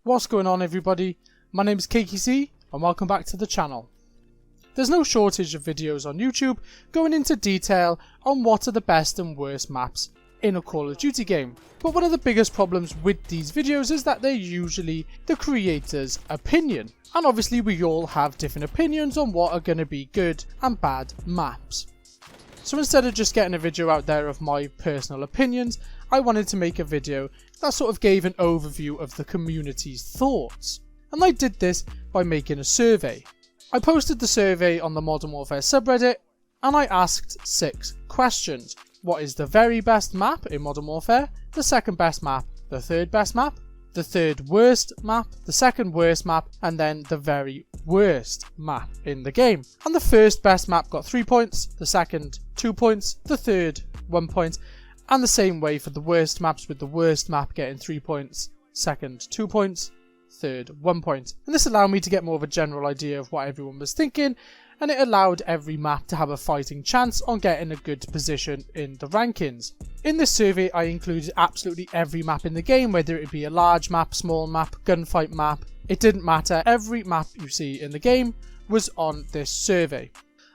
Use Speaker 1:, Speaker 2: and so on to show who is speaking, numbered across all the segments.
Speaker 1: What's going on, everybody? My name is CakeyC and welcome back to the channel. There's no shortage of videos on YouTube going into detail on what are the best and worst maps in a Call of Duty game. But one of the biggest problems with these videos is that they're usually the creator's opinion. And obviously we all have different opinions on what are going to be good and bad maps. So instead of just getting a video out there of my personal opinions, I wanted to make a video that sort of gave an overview of the community's thoughts. And I did this by making a survey. I posted the survey on the Modern Warfare subreddit and I asked 6 questions. What is the very best map in Modern Warfare? The second best map? The third best map? The third worst map? The second worst map? And then the very worst map in the game. And the first best map got 3 points, the second 2 points, the third 1 point, and the same way for the worst maps, with the worst map getting 3 points, second 2 points, third 1 point. And this allowed me to get more of a general idea of what everyone was thinking, and it allowed every map to have a fighting chance on getting a good position in the rankings. In this survey I included absolutely every map in the game, whether it be a large map, small map, gunfight map, it didn't matter. Every map you see in the game was on this survey.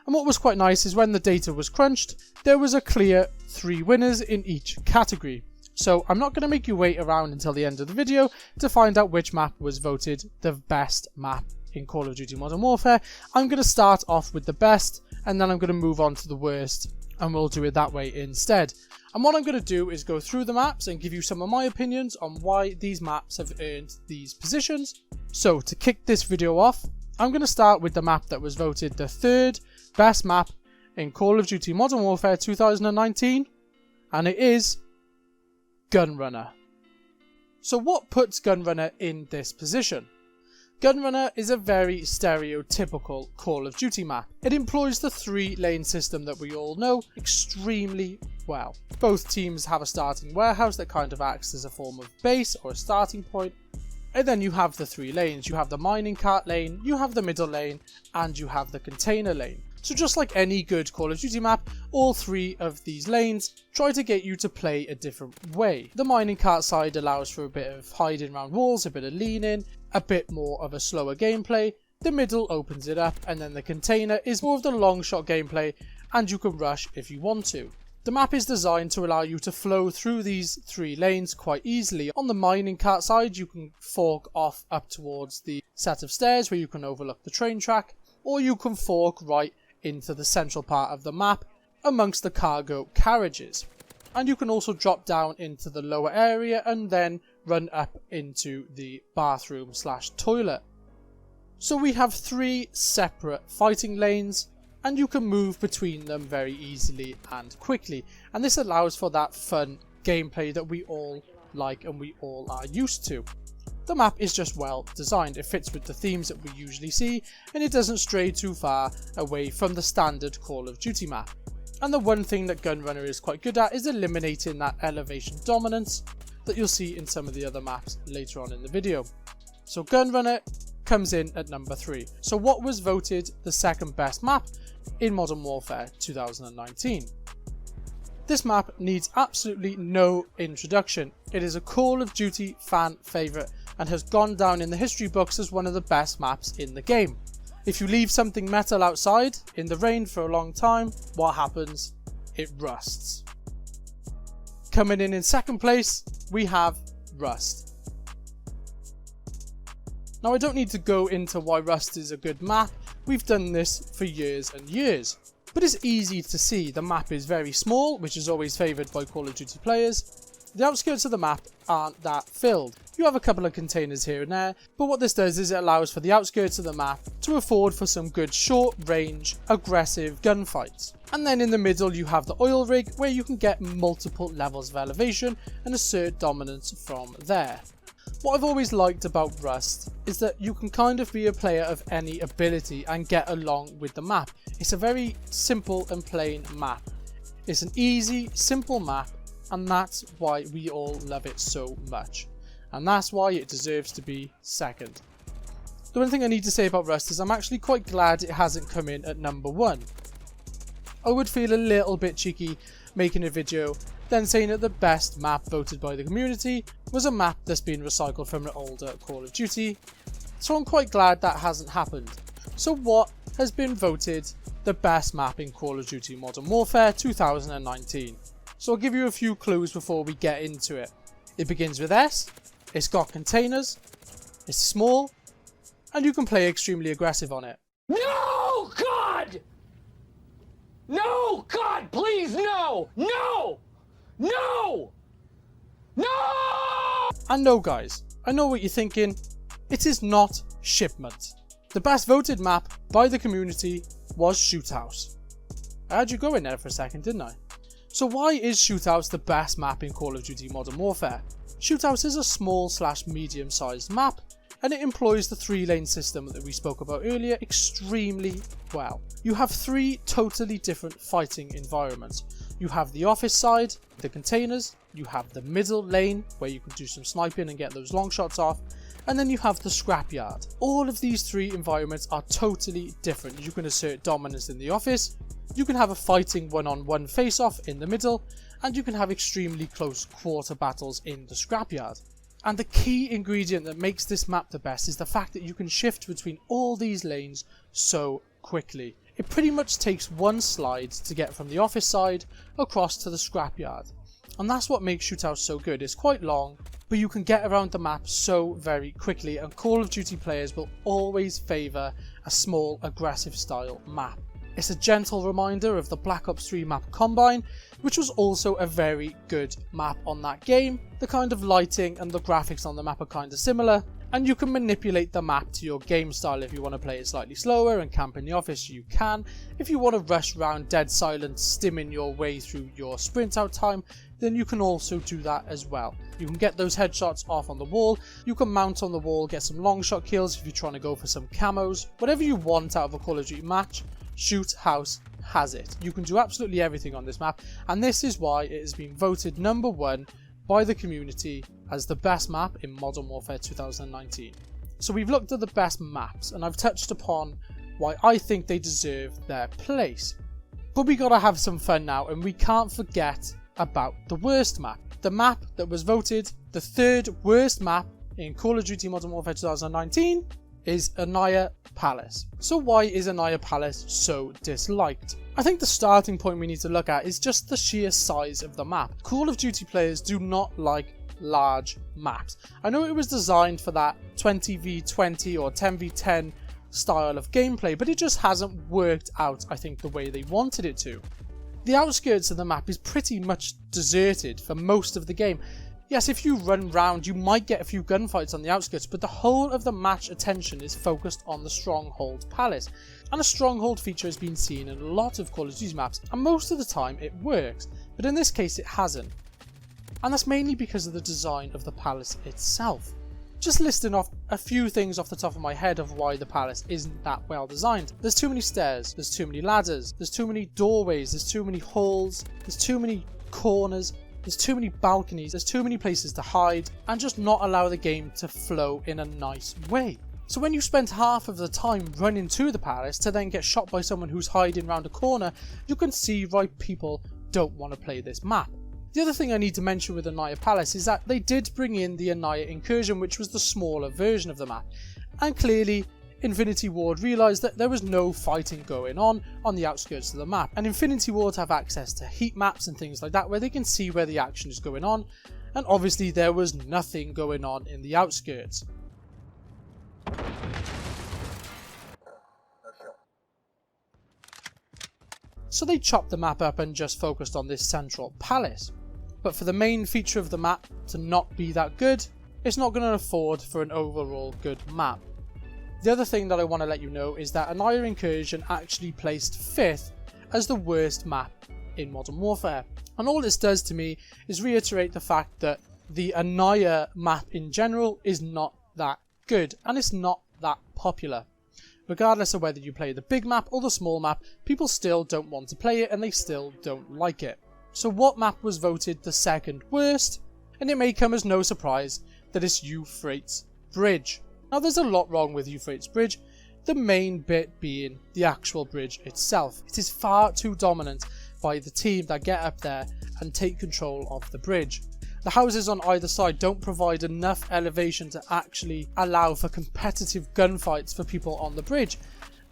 Speaker 1: And what was quite nice is when the data was crunched, there was a clear 3 winners in each category. So I'm not going to make you wait around until the end of the video to find out which map was voted the best map in Call of Duty Modern Warfare. I'm going to start off with the best and then I'm going to move on to the worst, and we'll do it that way instead. And what I'm going to do is go through the maps and give you some of my opinions on why these maps have earned these positions. So to kick this video off, I'm going to start with the map that was voted the third best map in Call of Duty Modern Warfare 2019, and it is Gunrunner. So what puts Gunrunner in this position? Gunrunner is a very stereotypical Call of Duty map. It employs the 3-lane system that we all know extremely well. Both teams have a starting warehouse that kind of acts as a form of base or a starting point. And then you have the 3 lanes. You have the mining cart lane, you have the middle lane, and you have the container lane. So just like any good Call of Duty map, all 3 of these lanes try to get you to play a different way. The mining cart side allows for a bit of hiding around walls, a bit of leaning, a bit more of a slower gameplay. The middle opens it up, and then the container is more of the long shot gameplay, and you can rush if you want to. The map is designed to allow you to flow through these 3 lanes quite easily. On the mining cart side, you can fork off up towards the set of stairs where you can overlook the train track, or you can fork right into the central part of the map amongst the cargo carriages. And you can also drop down into the lower area and then run up into the bathroom / toilet. So we have 3 separate fighting lanes, and you can move between them very easily and quickly, and this allows for that fun gameplay that we all like and we all are used to. The map is just well designed, it fits with the themes that we usually see, and it doesn't stray too far away from the standard Call of Duty map. And the one thing that Gunrunner is quite good at is eliminating that elevation dominance that you'll see in some of the other maps later on in the video. So Gunrunner comes in at number 3. So what was voted the second best map in Modern Warfare 2019? This map needs absolutely no introduction. It is a Call of Duty fan favourite and has gone down in the history books as one of the best maps in the game. If you leave something metal outside in the rain for a long time, what happens? It rusts. Coming in second place, we have Rust. Now I don't need to go into why Rust is a good map, we've done this for years and years. But it's easy to see the map is very small, which is always favoured by Call of Duty players. The outskirts of the map aren't that filled. You have a couple of containers here and there, but what this does is it allows for the outskirts of the map to afford for some good short range, aggressive gunfights. And then in the middle you have the oil rig, where you can get multiple levels of elevation and assert dominance from there. What I've always liked about Rust is that you can kind of be a player of any ability and get along with the map. It's a very simple and plain map. It's an easy, simple map, and that's why we all love it so much. And that's why it deserves to be second. The one thing I need to say about Rust is I'm actually quite glad it hasn't come in at number 1. I would feel a little bit cheeky making a video then saying that the best map voted by the community was a map that's been recycled from an older Call of Duty. So I'm quite glad that hasn't happened. So what has been voted the best map in Call of Duty Modern Warfare 2019? So I'll give you a few clues before we get into it. It begins with S, it's got containers, it's small, and you can play extremely aggressive on it.
Speaker 2: No, God! No, God, please, no! No! No! No!
Speaker 1: And no guys, I know what you're thinking, it is not Shipment. The best voted map by the community was SHOOTHOUSE. I had you go in there for a second, didn't I? So why is SHOOTHOUSE the best map in Call of Duty Modern Warfare? SHOOTHOUSE is a small / medium sized map, and it employs the 3-lane system that we spoke about earlier extremely well. You have 3 totally different fighting environments. You have the office side, the containers, you have the middle lane where you can do some sniping and get those long shots off, and then you have the scrapyard. All of these 3 environments are totally different. You can assert dominance in the office, you can have a fighting one-on-one face-off in the middle, and you can have extremely close quarter battles in the scrapyard. And the key ingredient that makes this map the best is the fact that you can shift between all these lanes so quickly. It pretty much takes one slide to get from the office side across to the scrapyard. And that's what makes SHOOTHOUSE so good. It's quite long, but you can get around the map so very quickly, and Call of Duty players will always favour a small aggressive style map. It's a gentle reminder of the Black Ops 3 map Combine, which was also a very good map on that game. The kind of lighting and the graphics on the map are kind of similar, and you can manipulate the map to your game style. If you want to play it slightly slower and camp in the office, you can. If you want to rush around dead silent, stimming your way through your sprint out time, then you can also do that as well. You can get those headshots off on the wall, you can mount on the wall, get some long shot kills if you're trying to go for some camos. Whatever you want out of a Call of Duty match, SHOOTHOUSE has it. You can do absolutely everything on this map, and this is why it has been voted #1 by the community as the best map in Modern Warfare 2019. So we've looked at the best maps, and I've touched upon why I think they deserve their place. But we gotta have some fun now, and we can't forget about the worst map. The map that was voted the 3rd worst map in Call of Duty Modern Warfare 2019 is ANIYAH Palace. So why is ANIYAH Palace so disliked? I think the starting point we need to look at is just the sheer size of the map. Call of Duty players do not like large maps. I know it was designed for that 20v20 or 10v10 style of gameplay, but it just hasn't worked out, I think, the way they wanted it to. The outskirts of the map is pretty much deserted for most of the game. Yes, if you run round, you might get a few gunfights on the outskirts, but the whole of the match attention is focused on the Stronghold Palace. And a Stronghold feature has been seen in a lot of Call of Duty maps, and most of the time it works, but in this case it hasn't. And that's mainly because of the design of the palace itself. Just listing off a few things off the top of my head of why the palace isn't that well designed. There's too many stairs, there's too many ladders, there's too many doorways, there's too many halls, there's too many corners, there's too many balconies, there's too many places to hide, and just not allow the game to flow in a nice way. So when you spend half of the time running to the palace to then get shot by someone who's hiding around a corner, you can see why people don't want to play this map. The other thing I need to mention with ANIYAH Palace is that they did bring in the ANIYAH Incursion, which was the smaller version of the map, and clearly Infinity Ward realised that there was no fighting going on the outskirts of the map, and Infinity Ward have access to heat maps and things like that where they can see where the action is going on, and obviously there was nothing going on in the outskirts. So they chopped the map up and just focused on this central palace. But for the main feature of the map to not be that good, it's not going to afford for an overall good map. The other thing that I want to let you know is that ANIYAH Incursion actually placed 5th as the worst map in Modern Warfare. And all this does to me is reiterate the fact that the ANIYAH map in general is not that good, and it's not that popular. Regardless of whether you play the big map or the small map, people still don't want to play it and they still don't like it. So what map was voted the 2nd worst? And it may come as no surprise that it's EUPHRATES Bridge. Now there's a lot wrong with EUPHRATES Bridge, the main bit being the actual bridge itself. It is far too dominant by the team that get up there and take control of the bridge. The houses on either side don't provide enough elevation to actually allow for competitive gunfights for people on the bridge.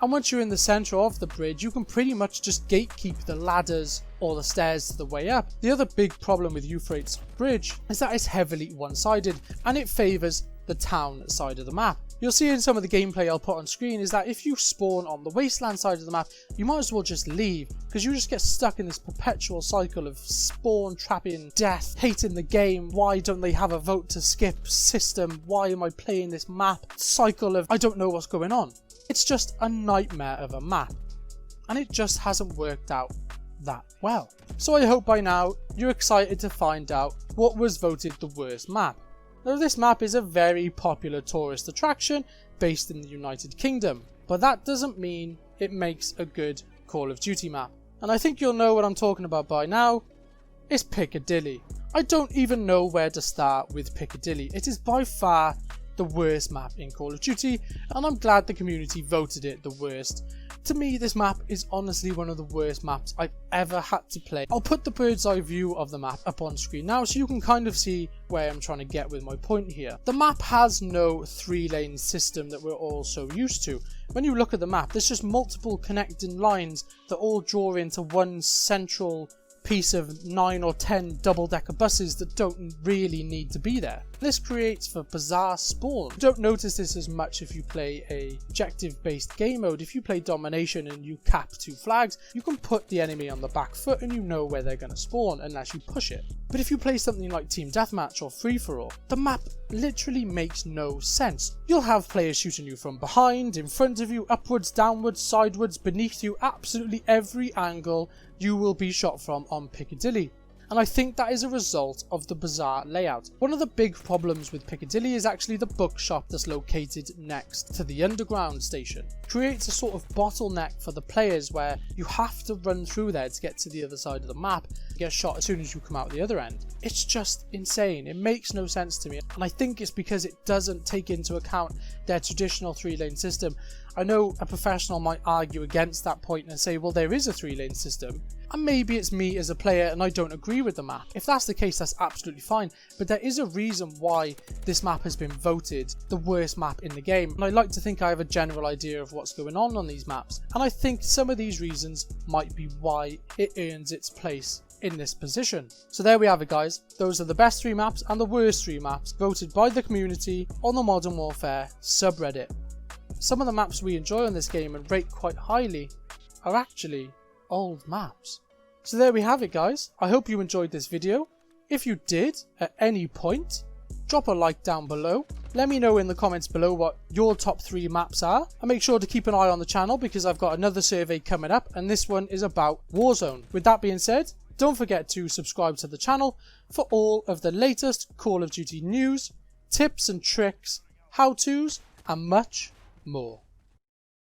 Speaker 1: And once you're in the centre of the bridge, you can pretty much just gatekeep the ladders or the stairs to the way up. The other big problem with Euphrates Bridge is that it's heavily one-sided and it favours the town side of the map. You'll see in some of the gameplay I'll put on screen is that if you spawn on the wasteland side of the map, you might as well just leave, because you just get stuck in this perpetual cycle of spawn trapping, death, hating the game, why don't they have a vote to skip system, why am I playing this map, cycle of I don't know what's going on. It's just a nightmare of a map, and it just hasn't worked out that well. So I hope by now you're excited to find out what was voted the worst map. Now this map is a very popular tourist attraction based in the United Kingdom, but that doesn't mean it makes a good Call of Duty map. And I think you'll know what I'm talking about by now. It's Piccadilly. I don't even know where to start with Piccadilly. It is by far the worst map in Call of Duty, and I'm glad the community voted it the worst. To me, this map is honestly one of the worst maps I've ever had to play. I'll put the bird's eye view of the map up on screen now so you can kind of see where I'm trying to get with my point here. The map has no 3-lane system that we're all so used to. When you look at the map, there's just multiple connecting lines that all draw into one central piece of 9 or 10 double-decker buses that don't really need to be there. This creates for bizarre spawn. You don't notice this as much if you play a objective-based game mode. If you play domination and you cap 2 flags, you can put the enemy on the back foot and you know where they're going to spawn unless you push it. But if you play something like Team Deathmatch or Free-for-all, the map literally makes no sense. You'll have players shooting you from behind, in front of you, upwards, downwards, sideways, beneath you, absolutely every angle you will be shot from on Piccadilly. And I think that is a result of the bizarre layout. One of the big problems with Piccadilly is actually the bookshop that's located next to the underground station. It creates a sort of bottleneck for the players where you have to run through there to get to the other side of the map and get shot as soon as you come out the other end. It's just insane. It makes no sense to me, and I think it's because it doesn't take into account their traditional 3-lane system. I know a professional might argue against that point and say, well, there is a 3-lane system, and maybe it's me as a player and I don't agree with the map. If that's the case, that's absolutely fine, but there is a reason why this map has been voted the worst map in the game, and I like to think I have a general idea of what's going on these maps, and I think some of these reasons might be why it earns its place in this position. So there we have it, guys. Those are the best 3 maps and the worst 3 maps voted by the community on the Modern Warfare subreddit. Some of the maps we enjoy on this game and rate quite highly are actually old maps. So there we have it, guys. I hope you enjoyed this video. If you did at any point, drop a like down below. Let me know in the comments below what your top 3 maps are, and make sure to keep an eye on the channel because I've got another survey coming up, and this one is about Warzone. With that being said, don't forget to subscribe to the channel for all of the latest Call of Duty news, tips and tricks, how-tos, and much more.